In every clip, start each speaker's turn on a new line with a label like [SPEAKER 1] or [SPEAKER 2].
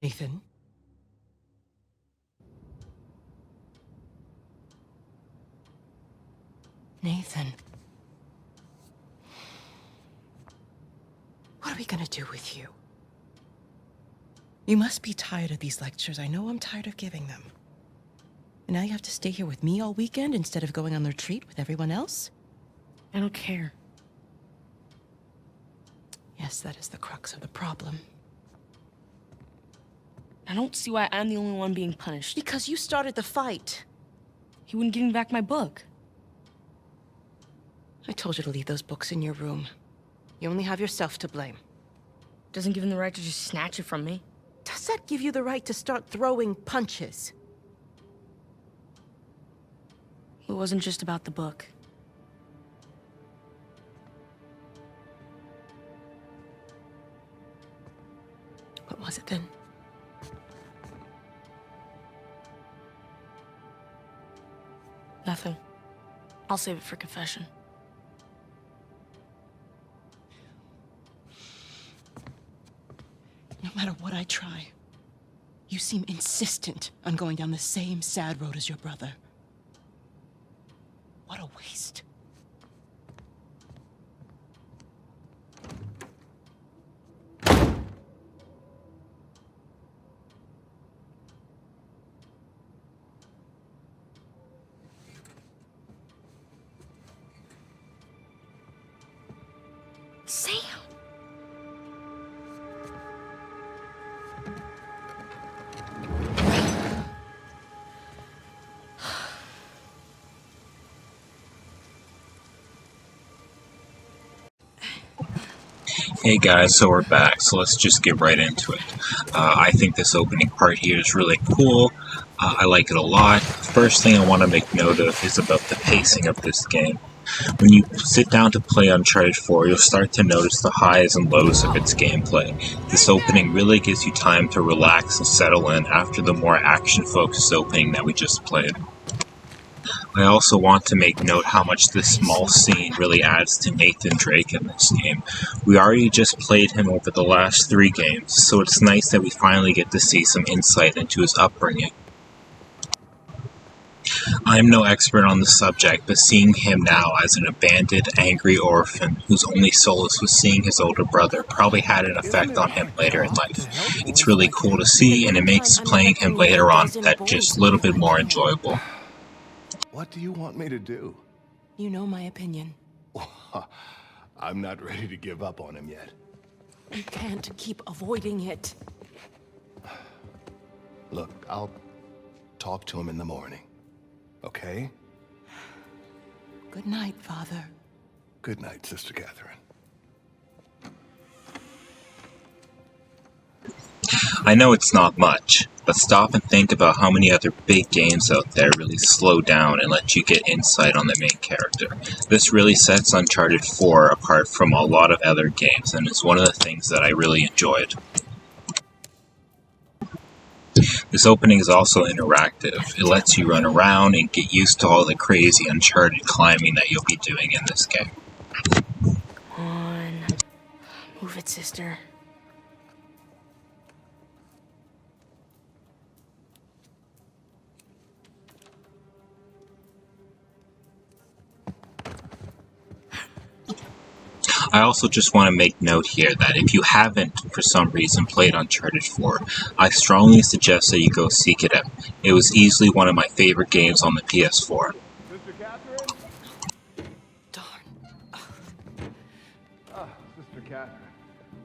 [SPEAKER 1] Nathan? Nathan? What are we gonna do with you? You must be tired of these lectures. I know I'm tired of giving them. And now you have to stay here with me all weekend instead of going on the retreat with everyone else?
[SPEAKER 2] I don't care.
[SPEAKER 1] Yes, that is the crux of the problem.
[SPEAKER 2] I don't see why I'm the only one being punished.
[SPEAKER 1] Because you started the fight.
[SPEAKER 2] He wouldn't give me back my book.
[SPEAKER 1] I told you to leave those books in your room. You only have yourself to blame.
[SPEAKER 2] Doesn't give him the right to just snatch it from me.
[SPEAKER 1] Does that give you the right to start throwing punches?
[SPEAKER 2] It wasn't just about the book.
[SPEAKER 1] What was it then?
[SPEAKER 2] Nothing. I'll save it for confession.
[SPEAKER 1] No matter what I try, you seem insistent on going down the same sad road as your brother. What a waste.
[SPEAKER 2] Sam!
[SPEAKER 3] Hey guys, so we're back, so let's just get right into it. I think this opening part here is really cool. I like it a lot. First thing I want to make note of is about the pacing of this game. When you sit down to play Uncharted 4, you'll start to notice the highs and lows of its gameplay. This opening really gives you time to relax and settle in after the more action-focused opening that we just played. I also want to make note how much this small scene really adds to Nathan Drake in this game. We already just played him over the last 3 games, so it's nice that we finally get to see some insight into his upbringing. I'm no expert on the subject, but seeing him now as an abandoned, angry orphan whose only solace was seeing his older brother probably had an effect on him later in life. It's really cool to see, and it makes playing him later on that just a little bit more enjoyable.
[SPEAKER 4] What do you want me to do?
[SPEAKER 1] You know my opinion.
[SPEAKER 4] I'm not ready to give up on him yet.
[SPEAKER 1] You can't keep avoiding it.
[SPEAKER 4] Look, I'll talk to him in the morning. Okay?
[SPEAKER 1] Good night, Father.
[SPEAKER 4] Good night, Sister Catherine.
[SPEAKER 3] I know it's not much, but stop and think about how many other big games out there really slow down and let you get insight on the main character. This really sets Uncharted 4 apart from a lot of other games, and it's one of the things that I really enjoyed. This opening is also interactive. It lets you run around and get used to all the crazy Uncharted climbing that you'll be doing in this game.
[SPEAKER 2] Come on. Move it, sister.
[SPEAKER 3] I also just want to make note here that if you haven't, for some reason, played Uncharted 4, I strongly suggest that you go seek it out. It was easily one of my favorite games on the PS4.
[SPEAKER 4] Sister Catherine?
[SPEAKER 1] Darn.
[SPEAKER 4] Sister Catherine.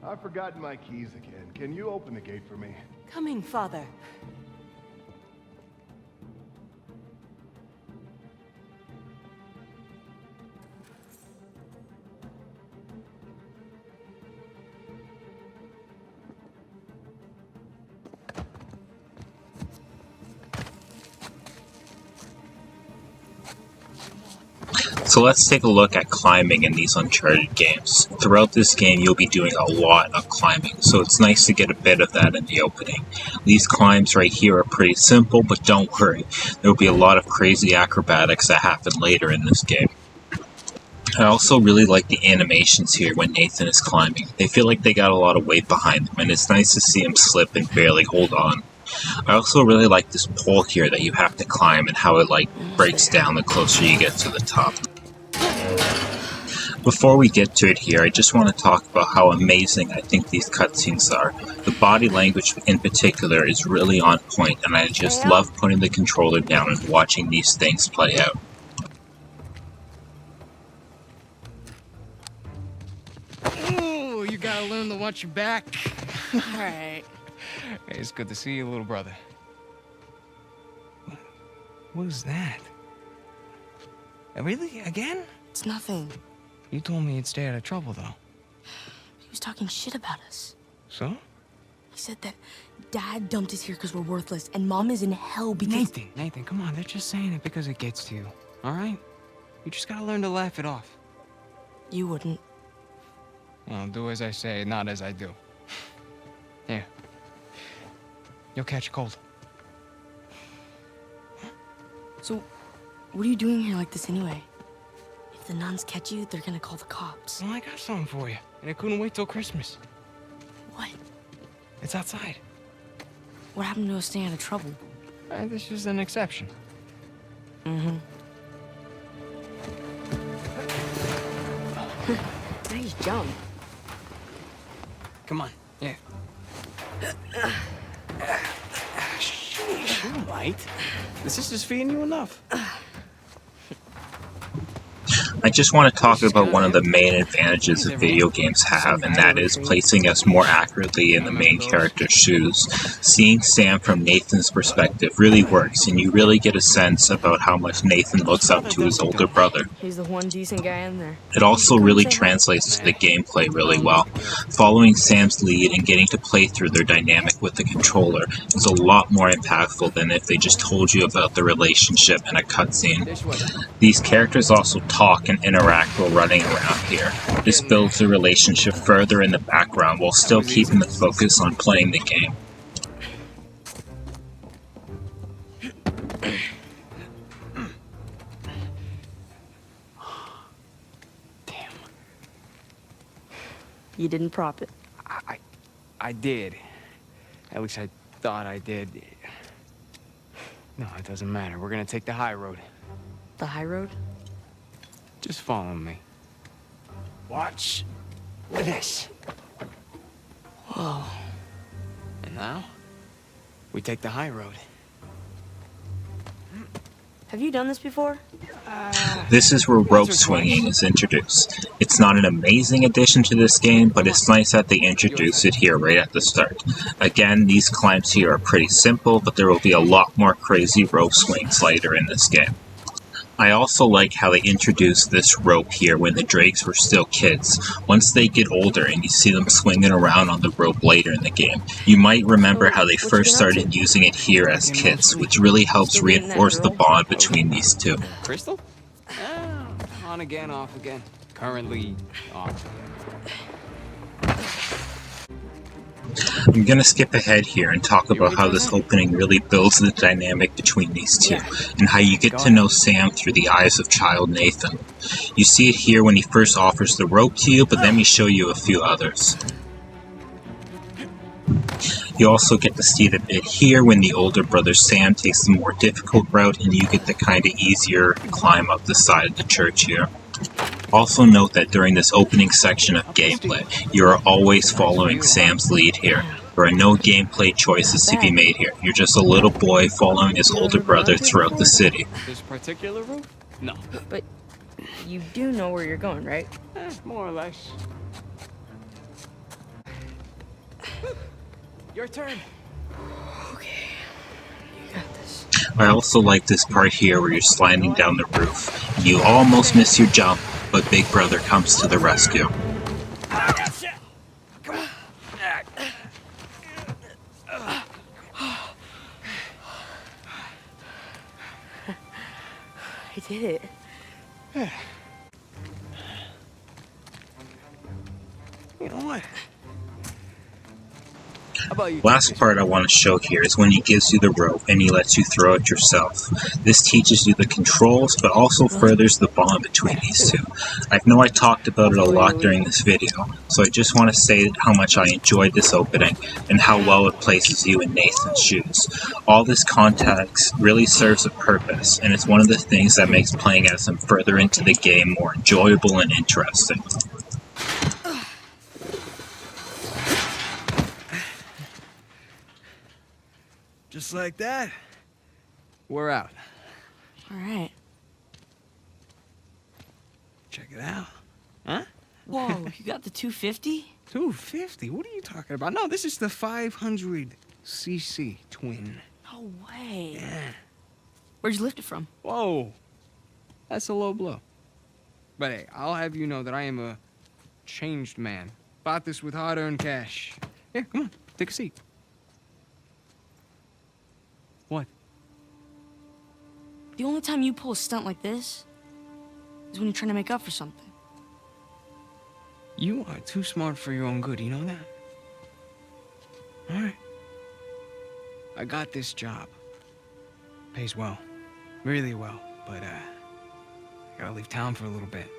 [SPEAKER 4] I've forgotten my keys again. Can you open the gate for me?
[SPEAKER 1] Coming, Father.
[SPEAKER 3] So let's take a look at climbing in these Uncharted games. Throughout this game you'll be doing a lot of climbing, so it's nice to get a bit of that in the opening. These climbs right here are pretty simple, but don't worry, there will be a lot of crazy acrobatics that happen later in this game. I also really like the animations here when Nathan is climbing. They feel like they got a lot of weight behind them, and it's nice to see him slip and barely hold on. I also really like this pole here that you have to climb and how it breaks down the closer you get to the top. Before we get to it here, I just want to talk about how amazing I think these cutscenes are. The body language in particular is really on point, and I just love putting the controller down and watching these things play out.
[SPEAKER 5] Ooh, you gotta learn to watch your back.
[SPEAKER 2] Alright.
[SPEAKER 5] Hey, it's good to see you, little brother. What is that? Really? Again?
[SPEAKER 2] It's nothing.
[SPEAKER 5] You told me you'd stay out of trouble, though.
[SPEAKER 2] He was talking shit about us.
[SPEAKER 5] So?
[SPEAKER 2] He said that Dad dumped us here because we're worthless, and Mom is in hell because...
[SPEAKER 5] Nathan, come on. They're just saying it because it gets to you, all right? You just gotta learn to laugh it off.
[SPEAKER 2] You wouldn't.
[SPEAKER 5] Well, do as I say, not as I do. Here. You'll catch a cold.
[SPEAKER 2] So, what are you doing here like this anyway? If the nuns catch you, they're gonna call the cops.
[SPEAKER 5] Well, I got something for you, and it couldn't wait till Christmas.
[SPEAKER 2] What?
[SPEAKER 5] It's outside.
[SPEAKER 2] What happened to us staying out of trouble?
[SPEAKER 5] This is an exception.
[SPEAKER 2] Mm-hmm. Nice jump.
[SPEAKER 5] Come on. Yeah. Sheesh, you might. The sister's feeding you enough.
[SPEAKER 3] I just want to talk about one of the main advantages that video games have, and that is placing us more accurately in the main character's shoes. Seeing Sam from Nathan's perspective really works, and you really get a sense about how much Nathan looks up to his older brother.
[SPEAKER 2] He's the one decent guy in there.
[SPEAKER 3] It also really translates to the gameplay really well. Following Sam's lead and getting to play through their dynamic with the controller is a lot more impactful than if they just told you about the relationship in a cutscene. These characters also talk and interact while running around here. This builds the relationship further in the background while still keeping the focus on playing the game.
[SPEAKER 5] Damn.
[SPEAKER 2] You didn't prop it.
[SPEAKER 5] I did. At least I thought I did. No, it doesn't matter. We're gonna take the high road.
[SPEAKER 2] The high road?
[SPEAKER 5] Just follow me. Watch this.
[SPEAKER 2] Whoa.
[SPEAKER 5] And now, we take the high road.
[SPEAKER 2] Have you done this before?
[SPEAKER 3] This is where rope swinging is introduced. It's not an amazing addition to this game, but it's nice that they introduce it here right at the start. Again, these climbs here are pretty simple, but there will be a lot more crazy rope swings later in this game. I also like how they introduced this rope here when the Drakes were still kids. Once they get older and you see them swinging around on the rope later in the game, you might remember how they first started using it here as kids, which really helps reinforce the bond between these two.
[SPEAKER 5] Crystal? On again, off again. Currently off.
[SPEAKER 3] I'm gonna skip ahead here and talk about how this opening really builds the dynamic between these two, and how you get to know Sam through the eyes of child Nathan. You see it here when he first offers the rope to you, but let me show you a few others. You also get to see it a bit here when the older brother Sam takes the more difficult route, and you get the kinda easier climb up the side of the church here. Also note that during this opening section of gameplay, you are always following Sam's lead here. There are no gameplay choices to be made here. You're just a little boy following his older brother throughout the city.
[SPEAKER 5] This particular route? No.
[SPEAKER 2] But you do know where you're going, right?
[SPEAKER 5] More or less. Your turn.
[SPEAKER 2] Okay. You got this.
[SPEAKER 3] I also like this part here where you're sliding down the roof. You almost miss your jump, but Big Brother comes to the rescue.
[SPEAKER 5] Come on.
[SPEAKER 2] I did it.
[SPEAKER 5] You know what? How about call you
[SPEAKER 3] Last part I want to show here is when he gives you the rope and he lets you throw it yourself. This teaches you the controls, but also furthers the bond between these two. I know I talked about it a lot during this video, so I just want to say how much I enjoyed this opening and how well it places you in Nathan's shoes. All this context really serves a purpose, and it's one of the things that makes playing as him further into the game more enjoyable and interesting.
[SPEAKER 5] Just like that, we're out.
[SPEAKER 2] All right.
[SPEAKER 5] Check it out. Huh?
[SPEAKER 2] Whoa, you got the 250?
[SPEAKER 5] 250? What are you talking about? No, this is the 500cc twin.
[SPEAKER 2] No way.
[SPEAKER 5] Yeah.
[SPEAKER 2] Where'd you lift it from?
[SPEAKER 5] Whoa. That's a low blow. But hey, I'll have you know that I am a changed man. Bought this with hard-earned cash. Here, come on, take a seat. What?
[SPEAKER 2] The only time you pull a stunt like this is when you're trying to make up for something.
[SPEAKER 5] You are too smart for your own good, you know that? Alright. I got this job. Pays well. Really well. But, I gotta leave town for a little bit.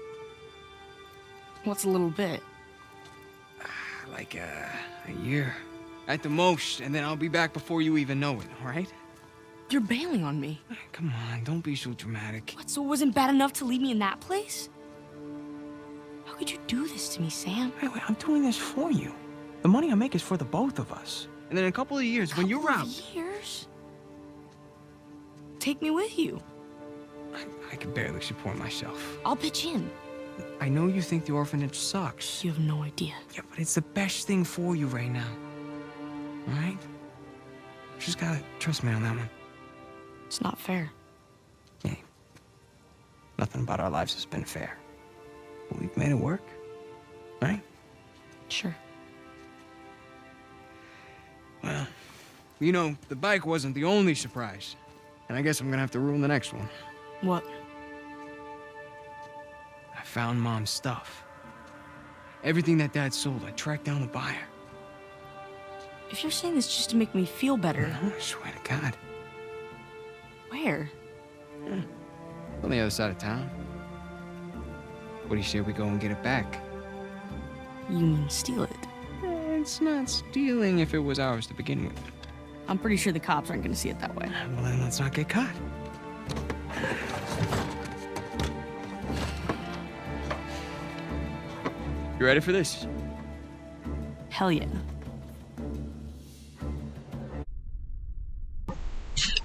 [SPEAKER 2] What's a little bit?
[SPEAKER 5] Like, a year. At the most, and then I'll be back before you even know it, alright?
[SPEAKER 2] You're bailing on me.
[SPEAKER 5] Come on, don't be so dramatic.
[SPEAKER 2] What, so it wasn't bad enough to leave me in that place? How could you do this to me, Sam?
[SPEAKER 5] Wait, I'm doing this for you. The money I make is for the both of us. And then in a couple of years, when you're out...
[SPEAKER 2] Years? Take me with you.
[SPEAKER 5] I can barely support myself.
[SPEAKER 2] I'll pitch in.
[SPEAKER 5] I know you think the orphanage sucks.
[SPEAKER 2] You have no idea.
[SPEAKER 5] Yeah, but it's the best thing for you right now. Alright? Just gotta trust me on that one.
[SPEAKER 2] It's not fair.
[SPEAKER 5] Hey, nothing about our lives has been fair. But we've made it work. Right?
[SPEAKER 2] Sure.
[SPEAKER 5] Well, you know, the bike wasn't the only surprise. And I guess I'm gonna have to ruin the next one.
[SPEAKER 2] What?
[SPEAKER 5] I found Mom's stuff. Everything that Dad sold, I tracked down the buyer.
[SPEAKER 2] If you're saying this just to make me feel better...
[SPEAKER 5] No, I swear to God.
[SPEAKER 2] Where?
[SPEAKER 5] On the other side of town. What do you say we go and get it back?
[SPEAKER 2] You mean steal it?
[SPEAKER 5] It's not stealing if it was ours to begin with.
[SPEAKER 2] I'm pretty sure the cops aren't gonna see it that way.
[SPEAKER 5] Well, then let's not get caught. You ready for this?
[SPEAKER 2] Hell yeah.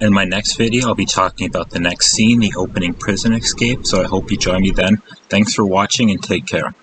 [SPEAKER 3] In my next video, I'll be talking about the next scene, the opening prison escape, so I hope you join me then. Thanks for watching and take care.